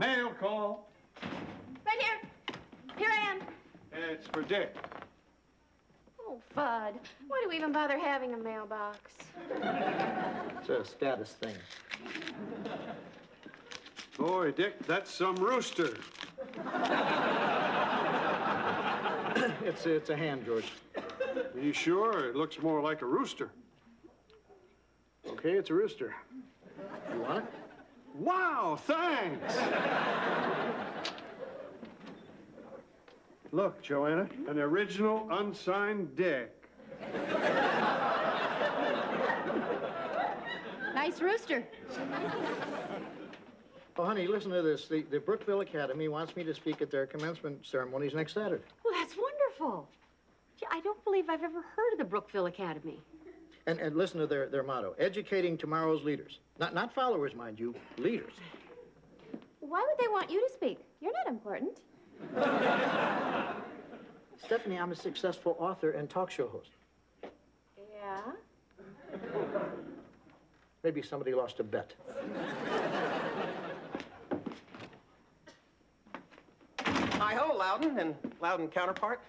Mail call. Right here. Here I am. It's for Dick. Oh, Fudd. Why do we even bother having a mailbox? It's a status thing. Boy, Dick, that's some rooster. It's a hand, George. Are you sure? It looks more like a rooster. Okay, it's a rooster. You want it? Wow, thanks. Look, Joanna, an original unsigned Dick. Nice rooster. Oh, honey, listen to this. The Brookville Academy wants me to speak at their commencement ceremonies next Saturday. Well, that's wonderful. Gee, I don't believe I've ever heard of the Brookville Academy. And listen to their motto, educating tomorrow's leaders. Not followers, mind you, leaders. Why would they want you to speak? You're not important. Stephanie, I'm a successful author and talk show host. Yeah? Maybe somebody lost a bet. Hi-ho, Loudon and Loudon counterpart.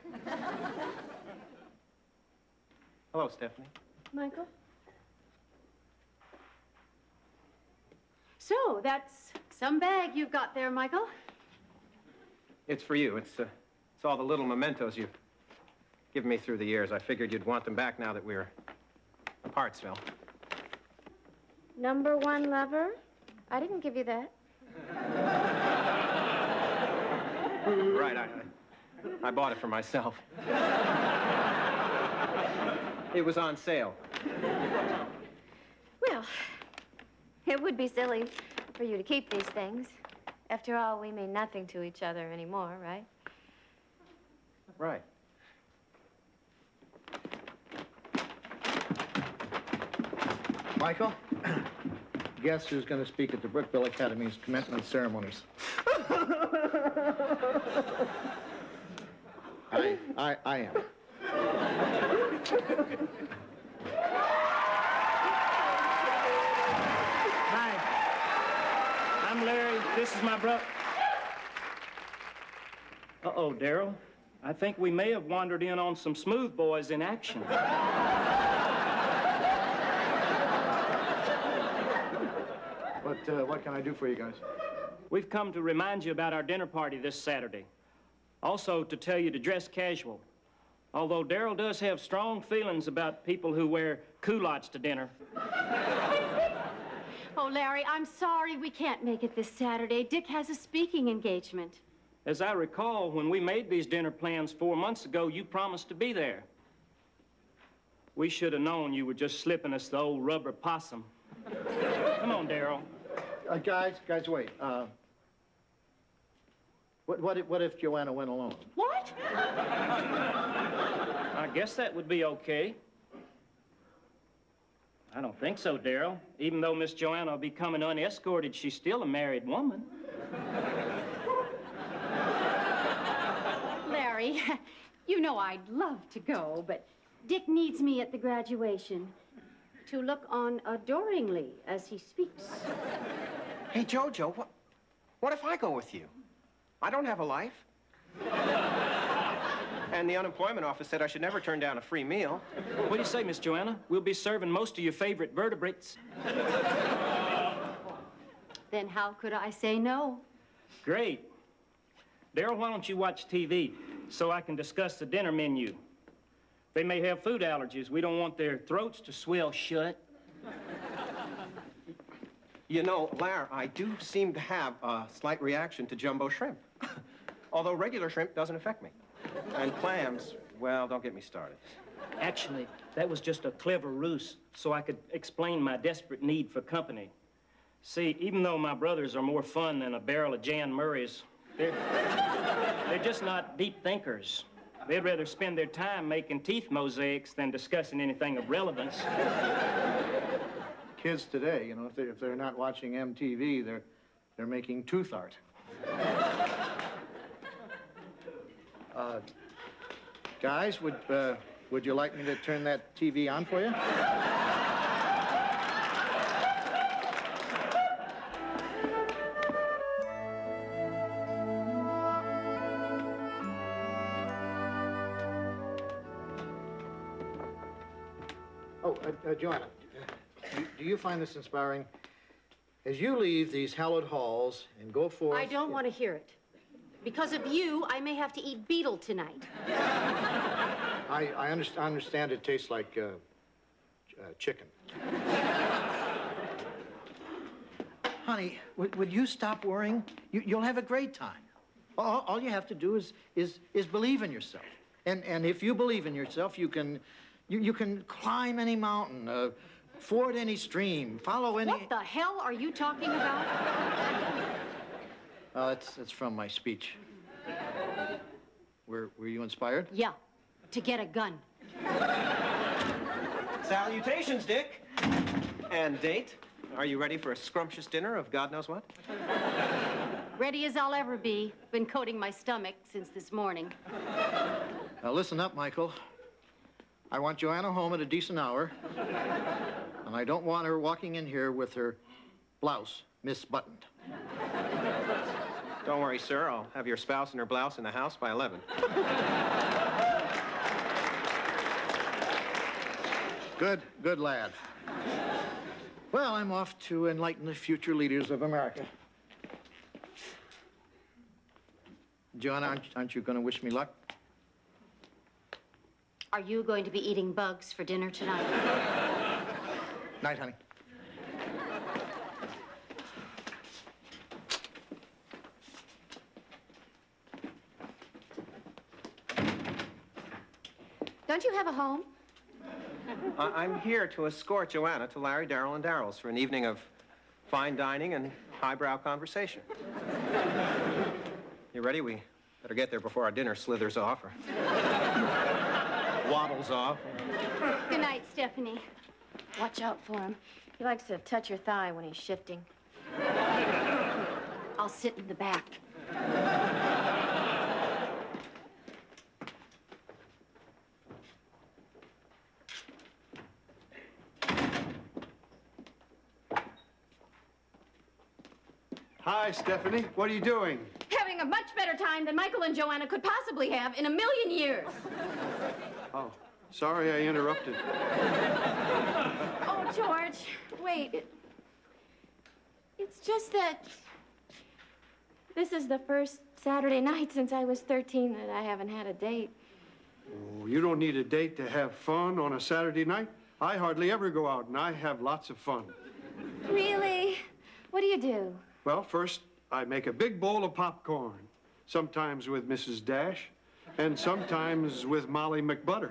Hello, Stephanie. Michael? So, that's some bag you've got there, Michael. It's for you. It's all the little mementos you've given me through the years. I figured you'd want them back now that we're apart, Phil. Number one lover? I didn't give you that. Right, I bought it for myself. It was on sale. Well, it would be silly for you to keep these things. After all, we mean nothing to each other anymore, right? Right. Michael, guess who's going to speak at the Brookville Academy's commencement ceremonies? I am. Hi. I'm Larry. This is my brother. Uh-oh, Darryl. I think we may have wandered in on some smooth boys in action. What can I do for you guys? We've come to remind you about our dinner party this Saturday. Also, to tell you to dress casual. Although Darryl does have strong feelings about people who wear culottes to dinner. Oh, Larry, I'm sorry we can't make it this Saturday. Dick has a speaking engagement. As I recall, when we made these dinner plans 4 months ago, you promised to be there. We should have known you were just slipping us the old rubber possum. Come on, Darryl. Guys, wait. What if Joanna went alone? What? I guess that would be okay. I don't think so, Darryl. Even though Miss Joanna will be coming unescorted, she's still a married woman. Larry, you know I'd love to go, but Dick needs me at the graduation to look on adoringly as he speaks. Hey, Jojo, what if I go with you? I don't have a life. And the unemployment office said I should never turn down a free meal. What do you say, Miss Joanna? We'll be serving most of your favorite vertebrates. Then how could I say no? Great. Darryl, why don't you watch TV so I can discuss the dinner menu? They may have food allergies. We don't want their throats to swell shut. You know, Lar, I do seem to have a slight reaction to jumbo shrimp. Although regular shrimp doesn't affect me. And clams, well, don't get me started. Actually, that was just a clever ruse so I could explain my desperate need for company. See, even though my brothers are more fun than a barrel of Jan Murray's, they're just not deep thinkers. They'd rather spend their time making teeth mosaics than discussing anything of relevance. Kids today, you know, if they're not watching MTV, they're making tooth art. Guys, would you like me to turn that TV on for you? So, Joanna, do you find this inspiring? As you leave these hallowed halls and go forth... I don't want to hear it. Because of you, I may have to eat beetle tonight. I understand it tastes like chicken. Honey, would you stop worrying? You'll have a great time. All you have to do is believe in yourself. And if you believe in yourself, you can climb any mountain, ford any stream, follow any... What the hell are you talking about? Well, that's from my speech. Were you inspired? Yeah, to get a gun. Salutations, Dick. And date. Are you ready for a scrumptious dinner of God knows what? Ready as I'll ever be. Been coating my stomach since this morning. Now, listen up, Michael. I want Joanna home at a decent hour. And I don't want her walking in here with her blouse misbuttoned. Don't worry, sir. I'll have your spouse and her blouse in the house by 11. Good lad. Well, I'm off to enlighten the future leaders of America. Joanna, aren't you going to wish me luck? Are you going to be eating bugs for dinner tonight? Night, honey. Don't you have a home? I'm here to escort Joanna to Larry, Darrell, and Darrell's for an evening of fine dining and highbrow conversation. You ready? We better get there before our dinner slithers off or wobbles off. Good night, Stephanie. Watch out for him. He likes to touch your thigh when he's shifting. I'll sit in the back. Hi, Stephanie. What are you doing? Having a much better time than Michael and Joanna could possibly have in a million years. Oh, sorry I interrupted. Oh, George, wait. It's just that this is the first Saturday night since I was 13 that I haven't had a date. Oh, you don't need a date to have fun on a Saturday night. I hardly ever go out, and I have lots of fun. Really? What do you do? Well, first, I make a big bowl of popcorn, sometimes with Mrs. Dash, and sometimes with Molly McButter.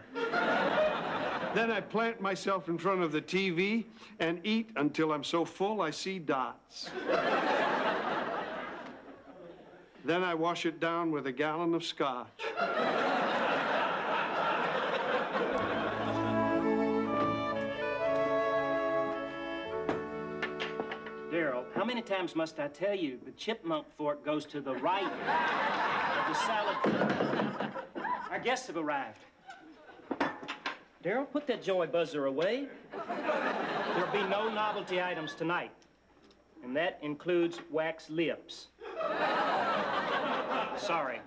Then I plant myself in front of the TV and eat until I'm so full I see dots. Then I wash it down with a gallon of scotch. Darrell, how many times must I tell you the chipmunk fork goes to the right of the salad fork? Our guests have arrived. Darrell, put that joy buzzer away. There'll be no novelty items tonight, and that includes wax lips. Sorry.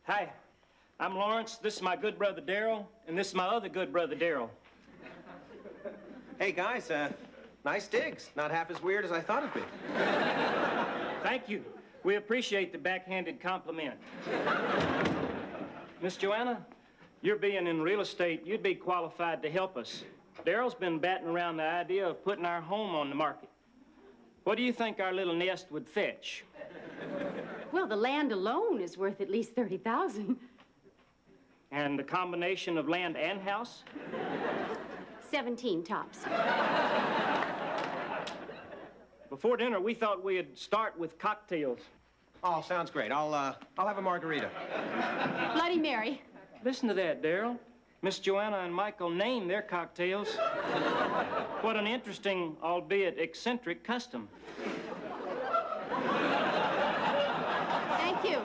Hi, I'm Lawrence. This is my good brother Darrell, and this is my other good brother Darrell. Hey, guys, nice digs. Not half as weird as I thought it'd be. Thank you. We appreciate the backhanded compliment. Miss Joanna, you're being in real estate, you'd be qualified to help us. Darrell's been batting around the idea of putting our home on the market. What do you think our little nest would fetch? Well, the land alone is worth at least $30,000. And the combination of land and house? 17 tops. Before dinner, we thought we'd start with cocktails. Oh, sounds great. I'll have a margarita. Bloody Mary. Listen to that, Darrell. Miss Joanna and Michael named their cocktails. What an interesting, albeit eccentric, custom. Thank you.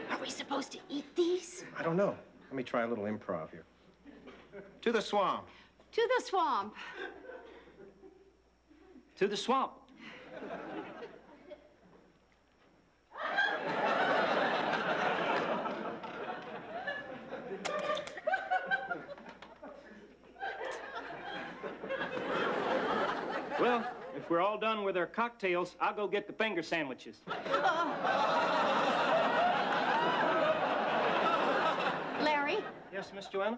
Are we supposed to eat these? I don't know. Let me try a little improv here. To the swamp. To the swamp. To the swamp. Well, if we're all done with our cocktails, I'll go get the finger sandwiches. Larry, Yes, Miss Joanna?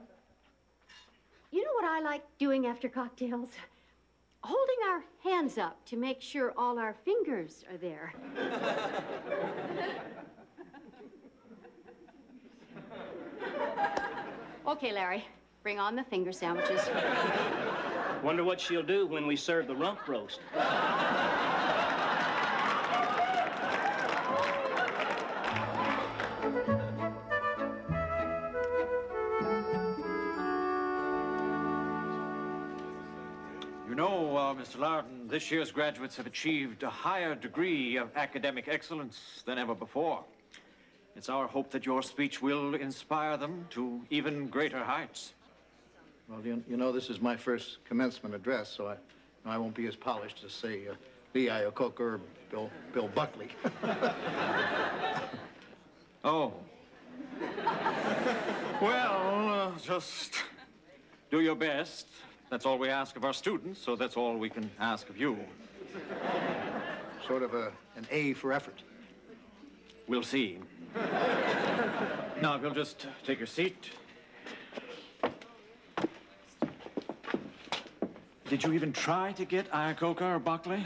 you know what I like doing after cocktails? Holding our hands up to make sure all our fingers are there. Okay, Larry, bring on the finger sandwiches. Wonder what she'll do when we serve the rump roast. You know, Mr. Loudon, this year's graduates have achieved a higher degree of academic excellence than ever before. It's our hope that your speech will inspire them to even greater heights. Well, you know, this is my first commencement address, so I won't be as polished as, say, Lee Iacocca or Bill Buckley. Oh. Well, just do your best. That's all we ask of our students, so that's all we can ask of you. Sort of an A for effort. We'll see. Now, if you'll just take your seat. Did you even try to get Iacocca or Buckley?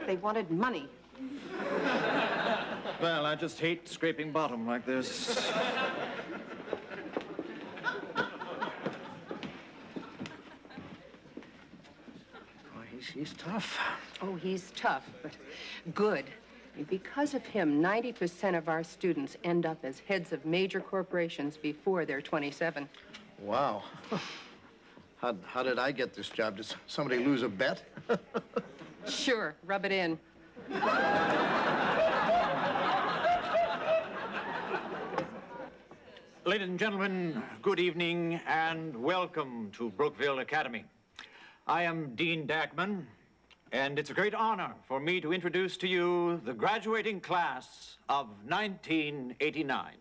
They wanted money. Well, I just hate scraping bottom like this. He's tough. Oh, he's tough, but good. And because of him, 90% of our students end up as heads of major corporations before they're 27. Wow. How did I get this job? Did somebody lose a bet? Sure, rub it in. Ladies and gentlemen, good evening and welcome to Brookville Academy. I am Dean Dackman, and it's a great honor for me to introduce to you the graduating class of 1989.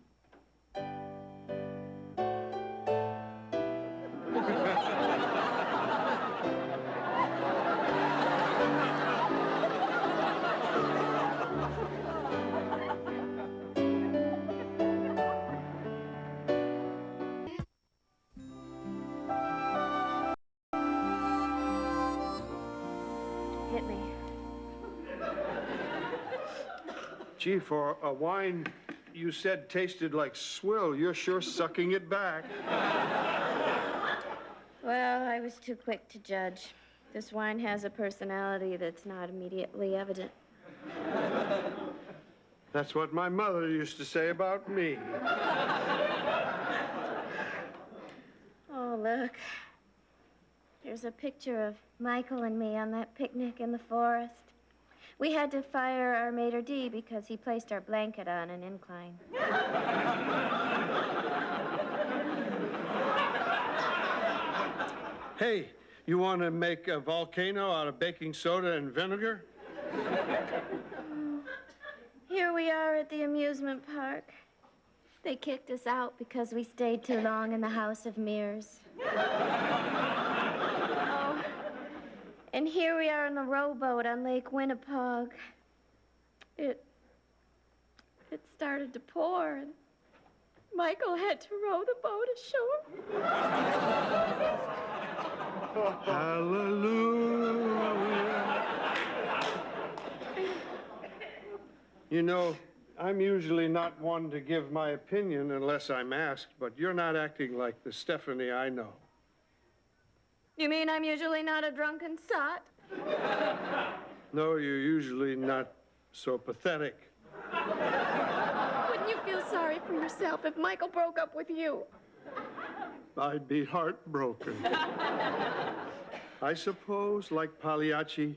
Hit me. Gee, for a wine you said tasted like swill, you're sure sucking it back. Well, I was too quick to judge. This wine has a personality that's not immediately evident. That's what my mother used to say about me. Oh, look. There's a picture of Michael and me on that picnic in the forest. We had to fire our maitre d' because he placed our blanket on an incline. Hey, you want to make a volcano out of baking soda and vinegar? Here we are at the amusement park. They kicked us out because we stayed too long in the House of Mirrors. Oh, and here we are on the rowboat on Lake Winnipesaukee. It started to pour, and Michael had to row the boat ashore. Hallelujah. You know, I'm usually not one to give my opinion unless I'm asked, but you're not acting like the Stephanie I know. You mean I'm usually not a drunken sot? No, you're usually not so pathetic. Wouldn't you feel sorry for yourself if Michael broke up with you? I'd be heartbroken. I suppose, like Pagliacci,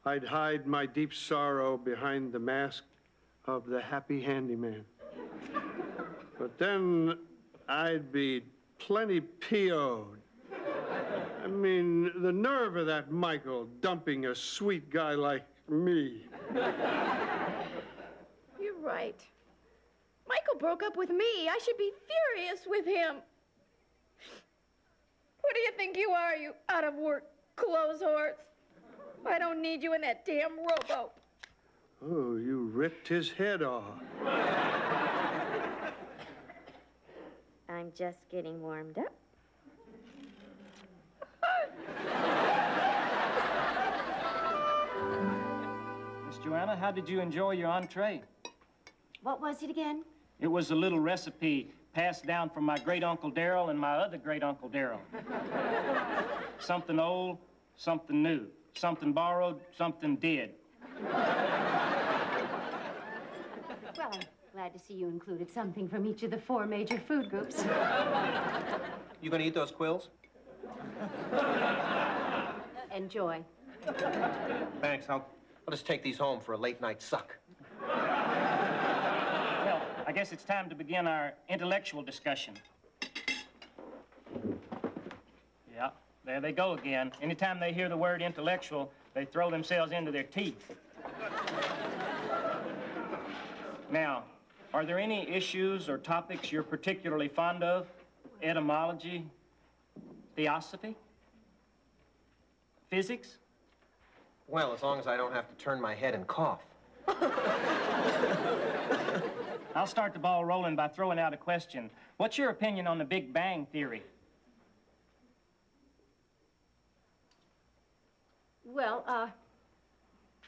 I'd hide my deep sorrow behind the mask of the happy handyman. But then I'd be plenty PO'd. I mean, the nerve of that Michael dumping a sweet guy like me. You're right. Michael broke up with me. I should be furious with him. Who do you think you are, you out-of-work clothes horse? I don't need you in that damn rowboat. Oh, you ripped his head off. I'm just getting warmed up. Miss Joanna, how did you enjoy your entree? What was it again? It was a little recipe passed down from my great-uncle Darrell and my other great-uncle Darrell. Something old, something new. Something borrowed, something dead. Well, I'm glad to see you included something from each of the 4 major food groups. You gonna eat those quills? Enjoy. Thanks. I'll just take these home for a late-night suck. Well, I guess it's time to begin our intellectual discussion. Yeah, there they go again. Anytime they hear the word intellectual, they throw themselves into their teeth. Now, are there any issues or topics you're particularly fond of? Etymology, theosophy, physics? Well, as long as I don't have to turn my head and cough. I'll start the ball rolling by throwing out a question. What's your opinion on the Big Bang Theory? Well,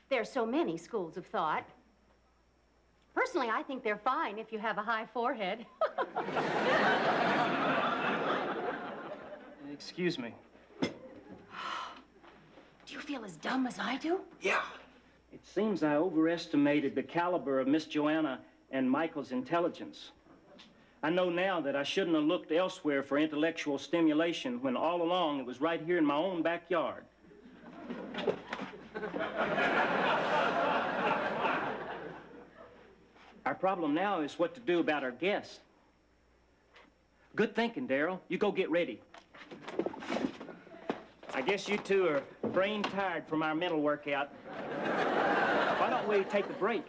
there's so many schools of thought. Personally, I think they're fine if you have a high forehead. Excuse me. Do you feel as dumb as I do? Yeah. It seems I overestimated the caliber of Miss Joanna and Michael's intelligence. I know now that I shouldn't have looked elsewhere for intellectual stimulation when all along it was right here in my own backyard. Our problem now is what to do about our guest. Good thinking, Darrell. You go get ready. I guess you two are brain tired from our mental workout. Why don't we take a break?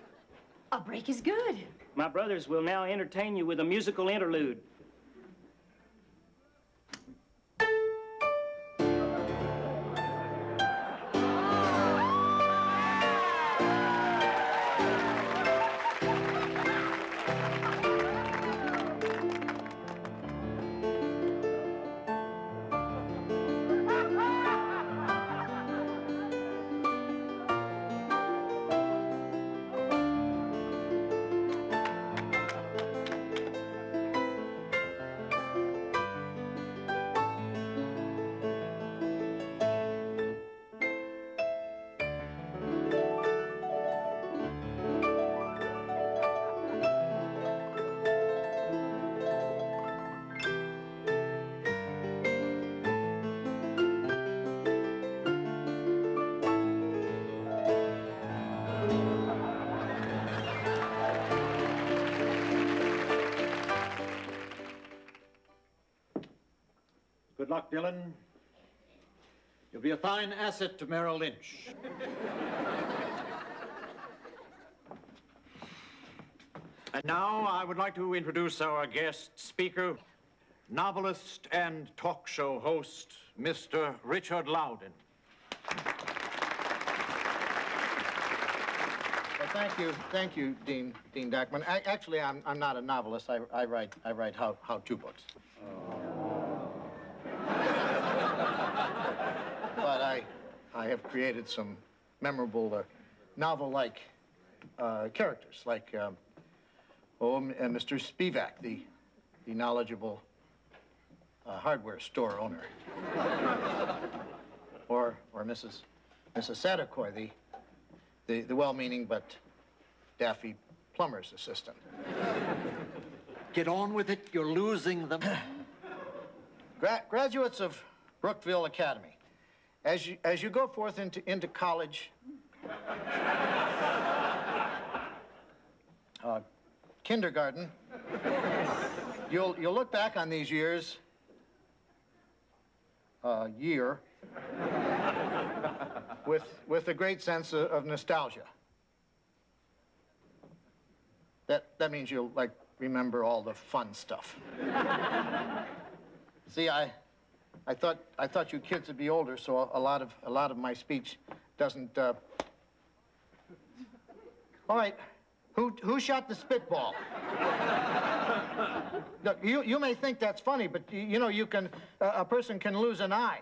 A break is good. My brothers will now entertain you with a musical interlude. Good luck, Dylan. You'll be a fine asset to Merrill Lynch. And now I would like to introduce our guest speaker, novelist and talk show host, Mr. Richard Loudon. Well, thank you, Dean Dackman. Actually, I'm not a novelist. I write how-to books. But I have created some memorable novel-like characters, like Mr. Spivak, the knowledgeable hardware store owner, or Mrs. Sadakoy, the well-meaning but daffy plumber's assistant. Get on with it. You're losing them. Graduates of Brookville Academy, as you go forth into college, kindergarten, you'll look back on these years, with a great sense of nostalgia. That means you'll remember all the fun stuff. See, I thought you kids would be older, so a lot of my speech doesn't. All right, who shot the spitball? Look, you may think that's funny, but you know a person can lose an eye.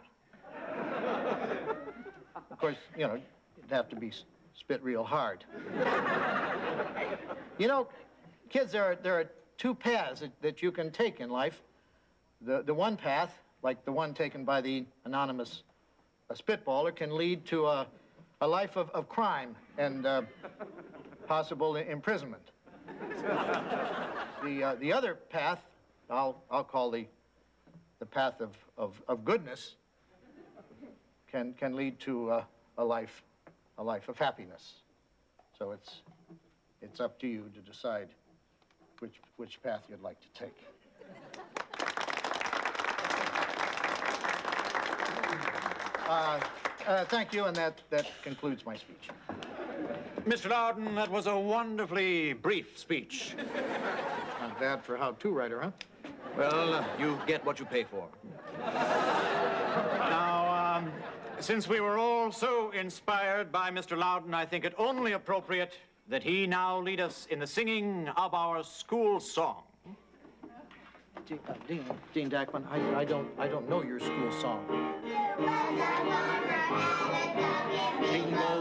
Of course, you know, it'd have to be spit real hard. You know, kids, there are two paths that you can take in life. The one path, like the one taken by the anonymous spitballer, can lead to a life of crime and possible imprisonment. The other path, I'll call the path of goodness, can lead to a life of happiness. So it's up to you to decide which path you'd like to take. Thank you, and that concludes my speech. Mr. Loudon, that was a wonderfully brief speech. Not bad for a how-to writer, huh? Well, you get what you pay for. Now, since we were all so inspired by Mr. Loudon, I think it only appropriate that he now lead us in the singing of our school song. Dean Dackman, I don't know your school song. Jingle